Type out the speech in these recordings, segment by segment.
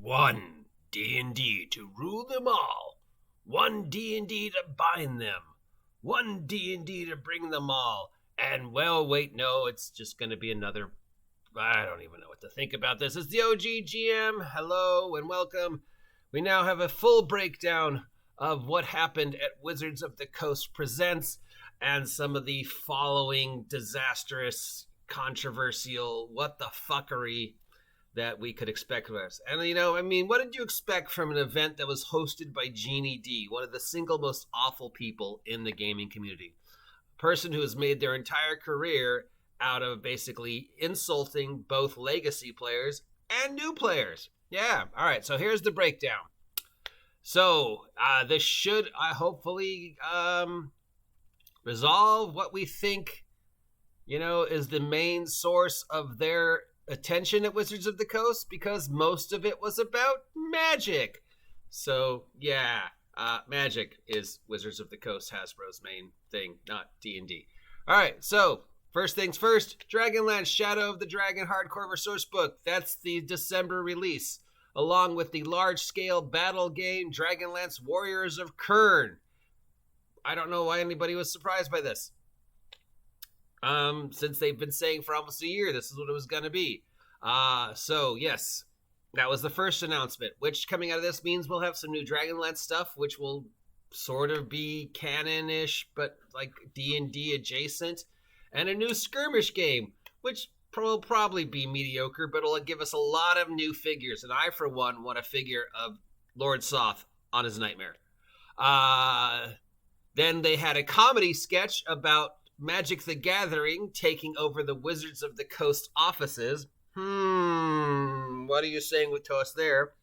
One D&D to rule them all. One D&D to bind them. One D&D to bring them all. And, well, wait, no, it's just going to be another... I don't even know what to think about this. It's the OG GM. Hello and welcome. We now have a full breakdown of what happened at Wizards of the Coast Presents and some of the following disastrous, controversial, what the fuckery that we could expect from us. And, you know, I mean, what did you expect from an event that was hosted by Jeannie D, one of the single most awful people in the gaming community? A person who has made their entire career out of basically insulting both legacy players and new players. Yeah, all right, so here's the breakdown. So, this should hopefully resolve what we think, you know, is the main source of their attention at Wizards of the Coast, because most of it was about Magic. So, yeah, Magic is Wizards of the Coast, Hasbro's main thing, not D&D. All right, so first things first, Dragonlance Shadow of the Dragon hardcover source book. That's the December release, along with the large-scale battle game Dragonlance Warriors of Khurn. I don't know why anybody was surprised by this. Since they've been saying for almost a year this is what it was going to be. So, yes, that was the first announcement, which coming out of this means we'll have some new Dragonlance stuff, which will sort of be canon-ish, but like D&D adjacent, and a new skirmish game, which will probably be mediocre, but it'll give us a lot of new figures. And I, for one, want a figure of Lord SOTH on his nightmare. Then they had a comedy sketch about Magic the Gathering taking over the Wizards of the Coast offices. What are you saying to us there?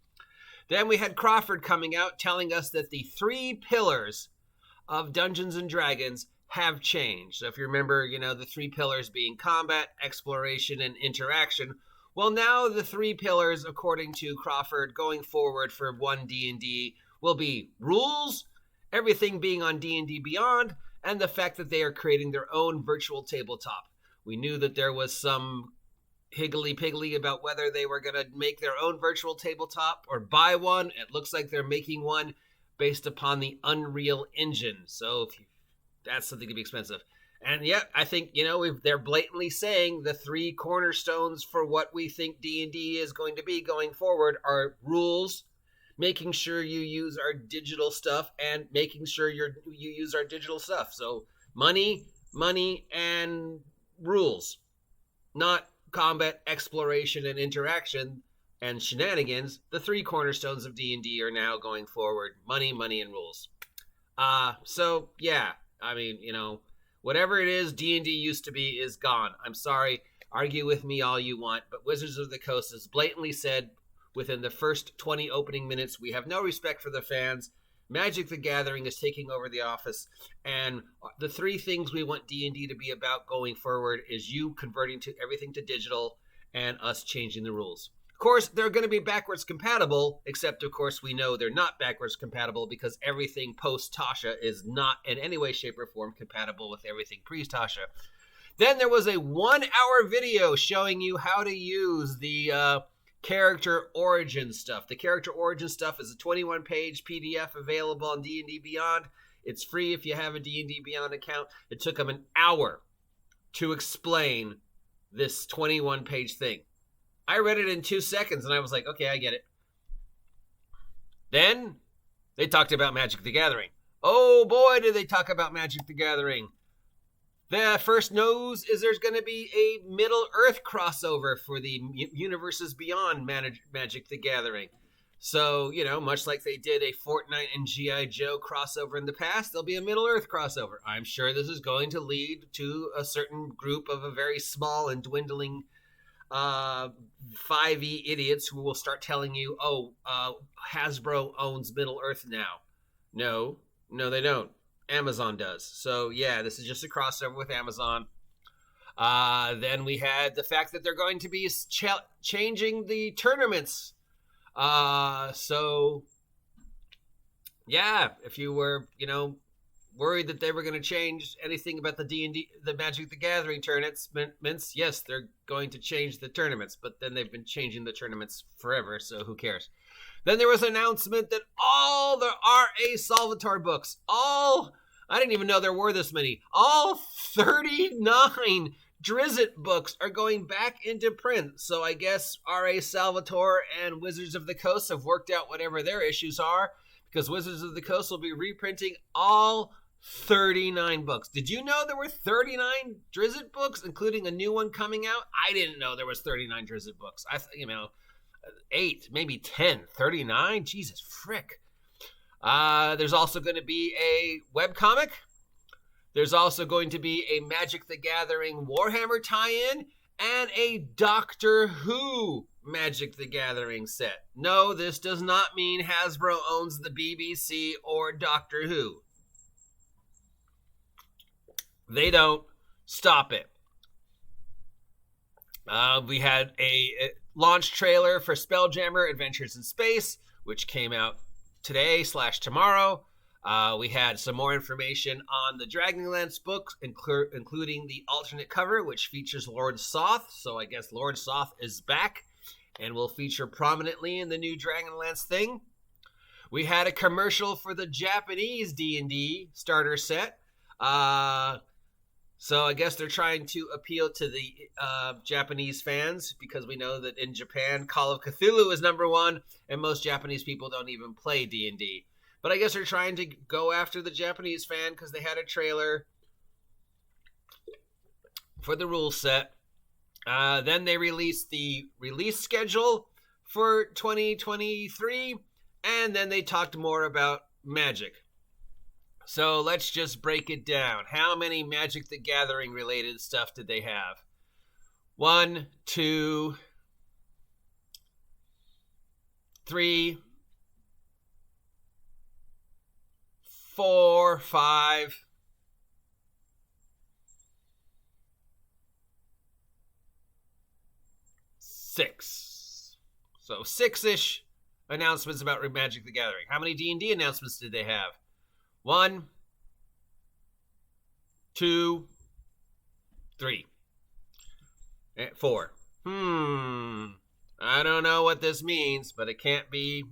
Then we had Crawford coming out telling us that the 3 pillars of Dungeons & Dragons have changed. So if you remember, you know, the 3 pillars being combat, exploration, and interaction. Well, now the 3 pillars, according to Crawford, going forward for One D&D will be rules, everything being on D&D Beyond, and the fact that they are creating their own virtual tabletop. We knew that there was some higgly-piggly about whether they were going to make their own virtual tabletop or buy one. It looks like they're making one based upon the Unreal Engine. So that's something to be expensive. And yeah, I think, you know, they're blatantly saying the 3 cornerstones for what we think D&D is going to be going forward are rules, making sure you use our digital stuff, and making sure you use our digital stuff. So money, and rules. Not combat, exploration, and interaction, and shenanigans. The 3 cornerstones of D&D are now going forward. Money, and rules. So, yeah. I mean, you know, whatever it is D&D used to be is gone. I'm sorry. Argue with me all you want. But Wizards of the Coast has blatantly said within the first 20 opening minutes, we have no respect for the fans. Magic the Gathering is taking over the office. And the 3 things we want D&D to be about going forward is you converting to everything to digital and us changing the rules. Of course, they're going to be backwards compatible, except, of course, we know they're not backwards compatible because everything post-Tasha is not in any way, shape, or form compatible with everything pre-Tasha. Then there was a 1-hour video showing you how to use the character origin stuff. The character origin stuff is a 21-page PDF available on D&D Beyond. It's free if you have a D&D Beyond account. It took them an hour to explain this 21-page thing. I read it in 2 seconds, and I was like, okay, I get it. Then they talked about Magic the Gathering. Oh, boy, did they talk about Magic the Gathering. The first news is there's going to be a Middle-earth crossover for the Universes Beyond Magic the Gathering. So, you know, much like they did a Fortnite and G.I. Joe crossover in the past, there'll be a Middle-earth crossover. I'm sure this is going to lead to a certain group of a very small and dwindling 5e idiots who will start telling you, Hasbro owns Middle-earth now. No, they don't. Amazon does. So, yeah, this is just a crossover with Amazon. Then we had the fact that they're going to be changing the tournaments. So, yeah, if you were, you know, worried that they were going to change anything about the D&D, the Magic the Gathering tournaments. Yes, they're going to change the tournaments, but then they've been changing the tournaments forever, so who cares? Then there was an announcement that all the R.A. Salvatore books, I didn't even know there were this many, all 39 Drizzt books are going back into print. So I guess R.A. Salvatore and Wizards of the Coast have worked out whatever their issues are, because Wizards of the Coast will be reprinting all 39 books. Did you know there were 39 Drizzt books, including a new one coming out? I didn't know there was 39 Drizzt books. 8, maybe 10. 39? Jesus, frick. There's also going to be a webcomic. There's also going to be a Magic the Gathering Warhammer tie-in and a Doctor Who Magic the Gathering set. No, this does not mean Hasbro owns the BBC or Doctor Who. They don't. Stop it. We had a launch trailer for Spelljammer Adventures in Space, which came out today/tomorrow. We had some more information on the Dragonlance book, including the alternate cover, which features Lord SOTH. So I guess Lord SOTH is back and will feature prominently in the new Dragonlance thing. We had a commercial for the Japanese D&D starter set. So I guess they're trying to appeal to the Japanese fans, because we know that in Japan, Call of Cthulhu is #1, and most Japanese people don't even play D&D. But I guess they're trying to go after the Japanese fan because they had a trailer for the rule set. Then they released the release schedule for 2023, and then they talked more about Magic. So let's just break it down. How many Magic the Gathering related stuff did they have? 1, 2, 3, 4, 5, 6. So 6-ish announcements about Magic the Gathering. How many D&D announcements did they have? 1, 2, 3, 4. I don't know what this means, but it can't be,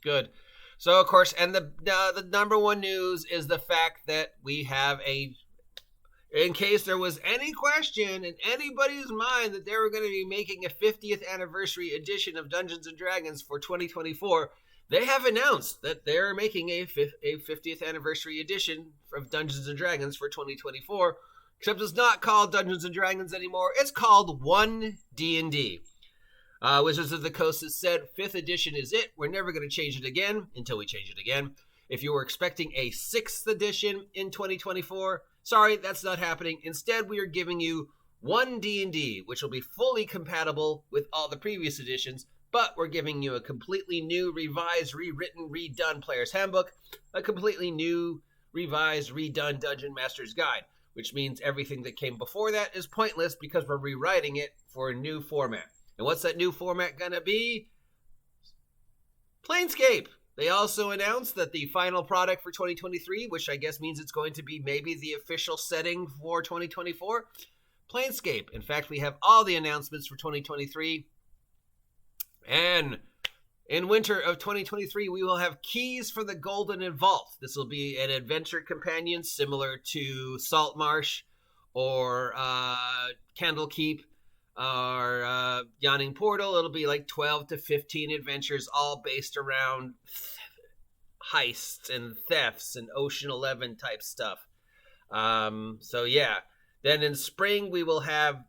good. So, of course, and the #1 news is the fact that we have in case there was any question in anybody's mind that they were going to be making a 50th anniversary edition of Dungeons & Dragons for 2024, they have announced that they're making a 50th anniversary edition of Dungeons & Dragons for 2024, except it's not called Dungeons & Dragons anymore. It's called One D&D. Wizards of the Coast has said 5th edition is it. We're never going to change it again until we change it again. If you were expecting a 6th edition in 2024, sorry, that's not happening. Instead, we are giving you One D&D, which will be fully compatible with all the previous editions, but we're giving you a completely new, revised, rewritten, redone Player's Handbook, a completely new, revised, redone Dungeon Master's Guide, which means everything that came before that is pointless because we're rewriting it for a new format. And what's that new format gonna be? Planescape! They also announced that the final product for 2023, which I guess means it's going to be maybe the official setting for 2024, Planescape. In fact, we have all the announcements for 2023. And in winter of 2023, we will have Keys for the Golden Vault. This will be an adventure companion similar to Saltmarsh or Candlekeep or Yawning Portal. It'll be like 12 to 15 adventures, all based around heists and thefts and Ocean 11 type stuff. So yeah. Then in spring, we will have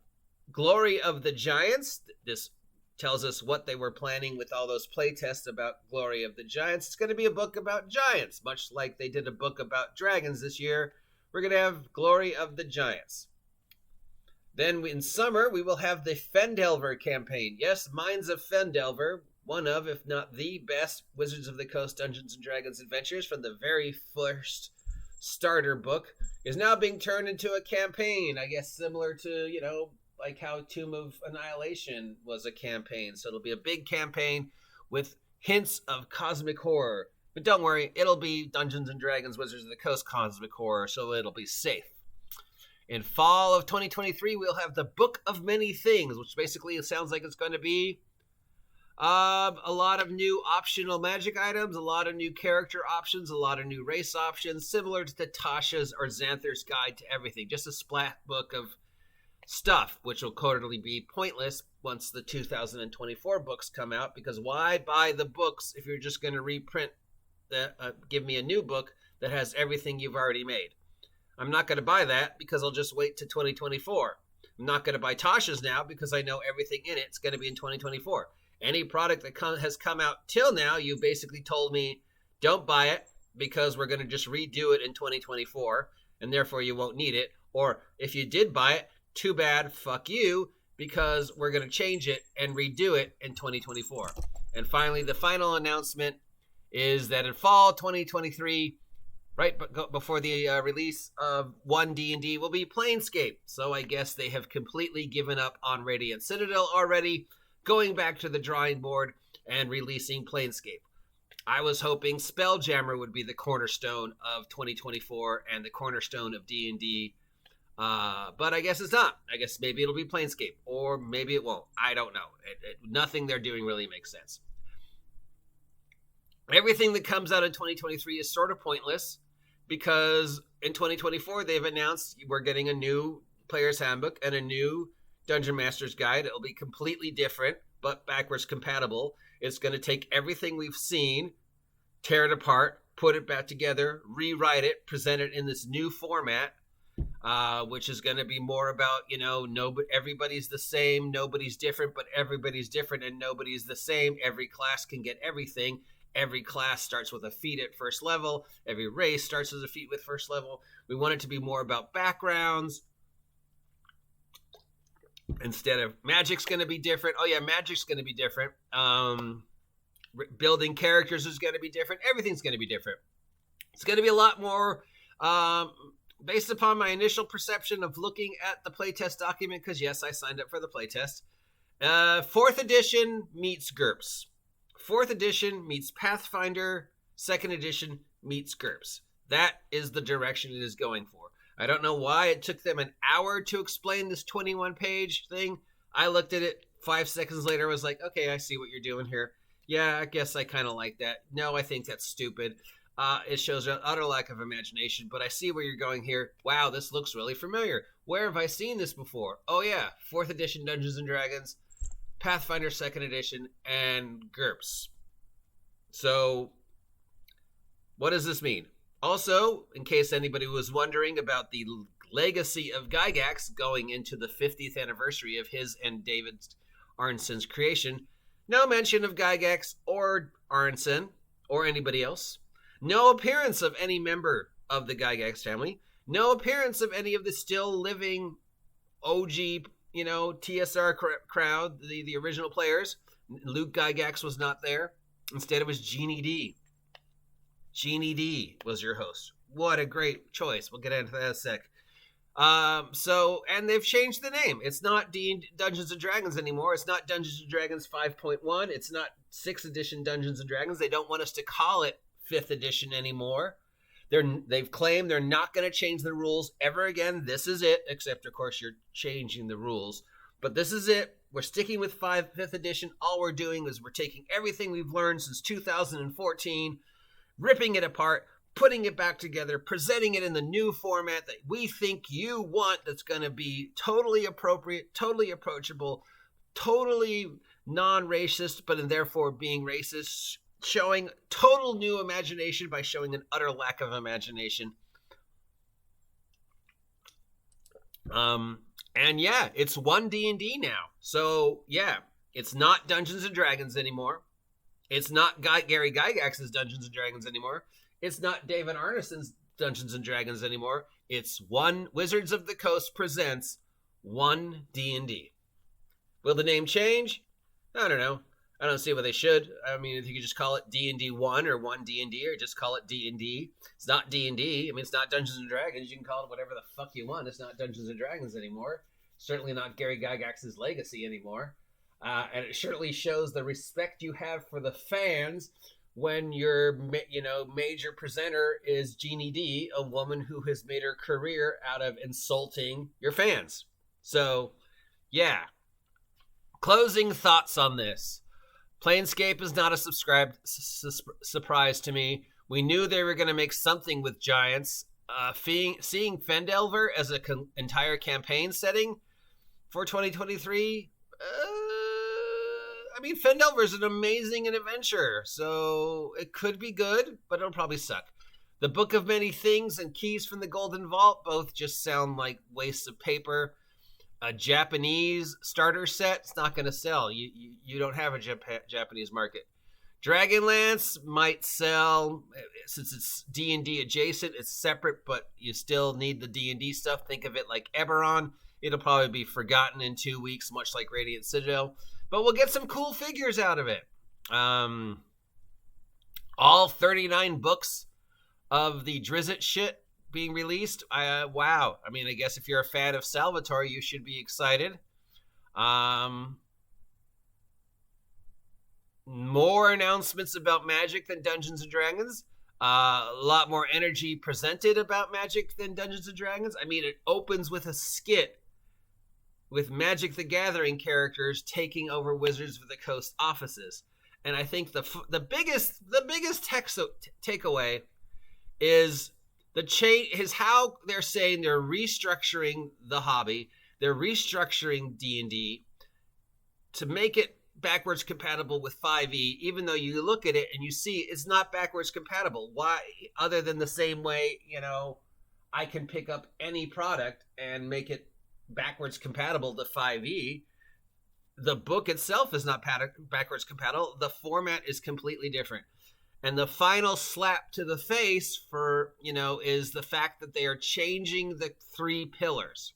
Glory of the Giants. This tells us what they were planning with all those playtests about Glory of the Giants. It's going to be a book about giants, much like they did a book about dragons this year. We're going to have Glory of the Giants. Then in summer, we will have the Fendelver campaign. Yes, Minds of Fendelver, one of, if not the best Wizards of the Coast Dungeons & Dragons adventures from the very first starter book, is now being turned into a campaign, I guess similar to, like how Tomb of Annihilation was a campaign. So it'll be a big campaign with hints of cosmic horror But don't worry, it'll be Dungeons & Dragons Wizards of the Coast Cosmic Horror, so it'll be safe. In fall of 2023, we'll have the Book of Many Things, which basically it sounds like it's going to be a lot of new optional magic items, a lot of new character options, a lot of new race options, similar to Tasha's or Xanther's Guide to Everything. Just a splat book of stuff, which will totally be pointless once the 2024 books come out, because why buy the books if you're just going to reprint give me a new book that has everything you've already made? I'm not going to buy that because I'll just wait to 2024. I'm not going to buy Tasha's now because I know everything in it's going to be in 2024. Any product that has come out till now, you basically told me don't buy it because we're going to just redo it in 2024 and therefore you won't need it. Or if you did buy it, too bad, fuck you, because we're going to change it and redo it in 2024. And finally, the final announcement is that in fall 2023, right before the release of One D&D, will be Planescape. So I guess they have completely given up on Radiant Citadel already, going back to the drawing board and releasing Planescape. I was hoping Spelljammer would be the cornerstone of 2024 and the cornerstone of D&D, but I guess it's not. I guess maybe it'll be Planescape, or maybe it won't. I don't know. Nothing they're doing really makes sense. Everything that comes out in 2023 is sort of pointless, because in 2024 they've announced we're getting a new player's handbook and a new Dungeon Master's Guide. It'll be completely different, but backwards compatible. It's going to take everything we've seen, tear it apart, put it back together, rewrite it, present it in this new format, which is going to be more about, everybody's the same, nobody's different, but everybody's different and nobody's the same. Every class can get everything. Every class starts with a feat at first level. Every race starts as a feat with first level. We want it to be more about backgrounds. Instead of magic's going to be different. Oh yeah, magic's going to be different. Building characters is going to be different. Everything's going to be different. It's going to be a lot more based upon my initial perception of looking at the playtest document, because yes, I signed up for the playtest. 4th edition meets GURPS. 4th edition meets Pathfinder. 2nd edition meets GURPS. That is the direction it is going for. I don't know why it took them an hour to explain this 21-page thing. I looked at it 5 seconds later. I was like, okay, I see what you're doing here. Yeah, I guess I kind of like that. No, I think that's stupid. It shows an utter lack of imagination, but I see where you're going here. Wow, this looks really familiar. Where have I seen this before? Oh yeah, 4th edition Dungeons & Dragons, Pathfinder 2nd edition, and GURPS. So, what does this mean? Also, in case anybody was wondering about the legacy of Gygax going into the 50th anniversary of his and David Arnson's creation, no mention of Gygax or Arnson or anybody else. No appearance of any member of the Gygax family. No appearance of any of the still living OG, TSR crowd, the original players. Luke Gygax was not there. Instead, it was Jeannie D. Jeannie D was your host. What a great choice. We'll get into that in a sec. And they've changed the name. It's not Dungeons & Dragons anymore. It's not Dungeons & Dragons 5.1. It's not 6th edition Dungeons & Dragons. They don't want us to call it 5th edition anymore. They've claimed they're not going to change the rules ever again. This is it, except, of course, you're changing the rules. But this is it. We're sticking with 5th edition. All we're doing is we're taking everything we've learned since 2014, ripping it apart, putting it back together, presenting it in the new format that we think you want, that's going to be totally appropriate, totally approachable, totally non-racist, but in therefore being racist, showing total new imagination by showing an utter lack of imagination. And yeah, it's One D&D now. So yeah, it's not Dungeons & Dragons anymore. It's not Gary Gygax's Dungeons & Dragons anymore. It's not David Arneson's Dungeons & Dragons anymore. It's One Wizards of the Coast presents One D&D. Will the name change? I don't know. I don't see why they should. I mean, if you could just call it D&D 1 or 1 D&D, or just call it D&D. It's not D&D. I mean, it's not Dungeons & Dragons. You can call it whatever the fuck you want. It's not Dungeons & Dragons anymore. Certainly not Gary Gygax's legacy anymore. And it certainly shows the respect you have for the fans when your major presenter is Jeannie D, a woman who has made her career out of insulting your fans. So, yeah. Closing thoughts on this. Planescape is not a surprise to me. We knew they were going to make something with giants. Seeing Fendelver as an entire campaign setting for 2023, I mean, Fendelver is an amazing adventure, so it could be good, but it'll probably suck. The Book of Many Things and Keys from the Golden Vault both just sound like wastes of paper. A Japanese starter set, it's not going to sell. You don't have a Japanese market. Dragonlance might sell, since it's D&D adjacent, it's separate, but you still need the D&D stuff. Think of it like Eberron. It'll probably be forgotten in 2 weeks, much like Radiant Citadel. But we'll get some cool figures out of it. All 39 books of the Drizzt shit being released. Wow. I mean, I guess if you're a fan of Salvatore, you should be excited. More announcements about Magic than Dungeons and Dragons. A lot more energy presented about Magic than Dungeons and Dragons. I mean, it opens with a skit with Magic the Gathering characters taking over Wizards of the Coast offices. And I think the biggest takeaway is how they're saying they're restructuring the hobby. They're restructuring D&D to make it backwards compatible with 5e, even though you look at it and you see it's not backwards compatible. Why? Other than the same way, I can pick up any product and make it backwards compatible to 5e. The book itself is not backwards compatible. The format is completely different. And the final slap to the face for, is the fact that they are changing the 3 pillars.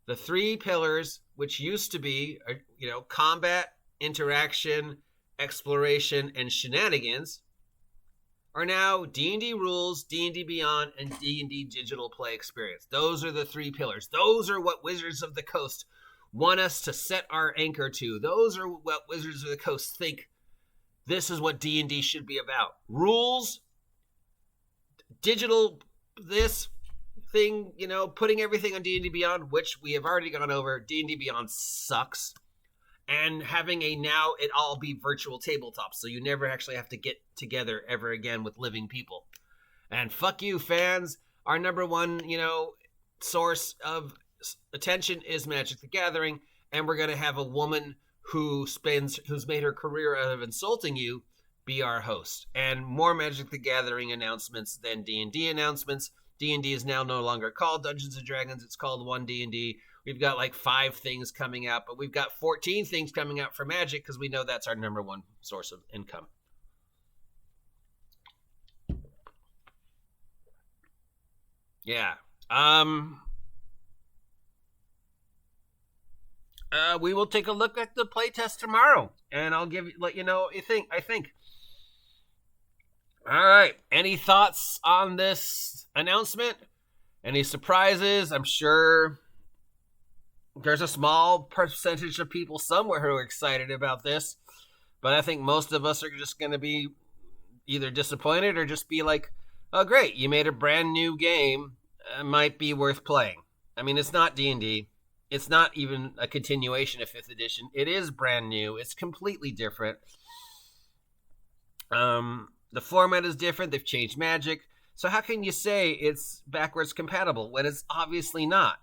The 3 pillars, which used to be, combat, interaction, exploration, and shenanigans, are now D&D rules, D&D Beyond, and D&D digital play experience. Those are the 3 pillars. Those are what Wizards of the Coast want us to set our anchor to. Those are what Wizards of the Coast think this is what D&D should be about. Rules, digital, this thing, putting everything on D&D Beyond, which we have already gone over. D&D Beyond sucks. And having now it all be virtual tabletops, so you never actually have to get together ever again with living people. And fuck you, fans. Our number one, source of attention is Magic the Gathering, and we're going to have a woman who's made her career out of insulting you be our host. And more Magic the Gathering announcements than D&D announcements. D&D is now no longer called Dungeons & Dragons. It's called One D&D. We've got like 5 things coming out, but we've got 14 things coming out for Magic because we know that's our number one source of income. Yeah. We will take a look at the playtest tomorrow, and I'll let you know what you think. I think. All right. Any thoughts on this announcement? Any surprises? I'm sure there's a small percentage of people somewhere who are excited about this, but I think most of us are just going to be either disappointed or just be like, oh, great, you made a brand new game. It might be worth playing. I mean, it's not D&D. It's not even a continuation of 5th edition. It is brand new. It's completely different. The format is different. They've changed Magic. So how can you say it's backwards compatible when it's obviously not?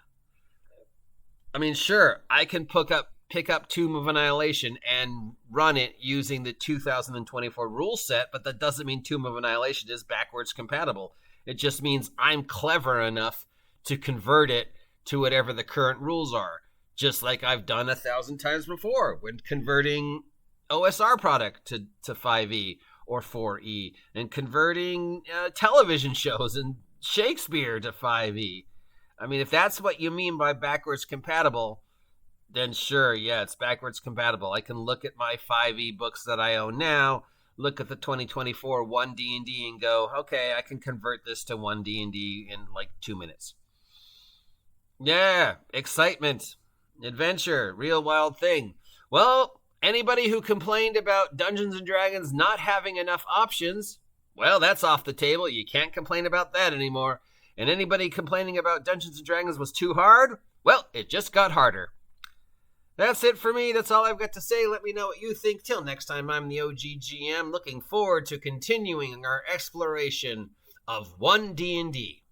I mean, sure, I can pick up Tomb of Annihilation and run it using the 2024 rule set, but that doesn't mean Tomb of Annihilation is backwards compatible. It just means I'm clever enough to convert it to whatever the current rules are, just like I've done 1,000 times before when converting OSR product to 5e or 4e, and converting television shows and Shakespeare to 5e. I mean, if that's what you mean by backwards compatible, then sure, yeah, it's backwards compatible. I can look at my 5e books that I own now, look at the 2024 One D&D and go, okay, I can convert this to One D&D in like 2 minutes. Yeah, excitement, adventure, real wild thing. Well, Anybody who complained about Dungeons & Dragons not having enough options, well, that's off the table. You can't complain about that anymore. And anybody complaining about Dungeons & Dragons was too hard, well, it just got harder. That's it for me. That's all I've got to say. Let me know what you think. Till next time, I'm the OGGM, looking forward to continuing our exploration of One D&D.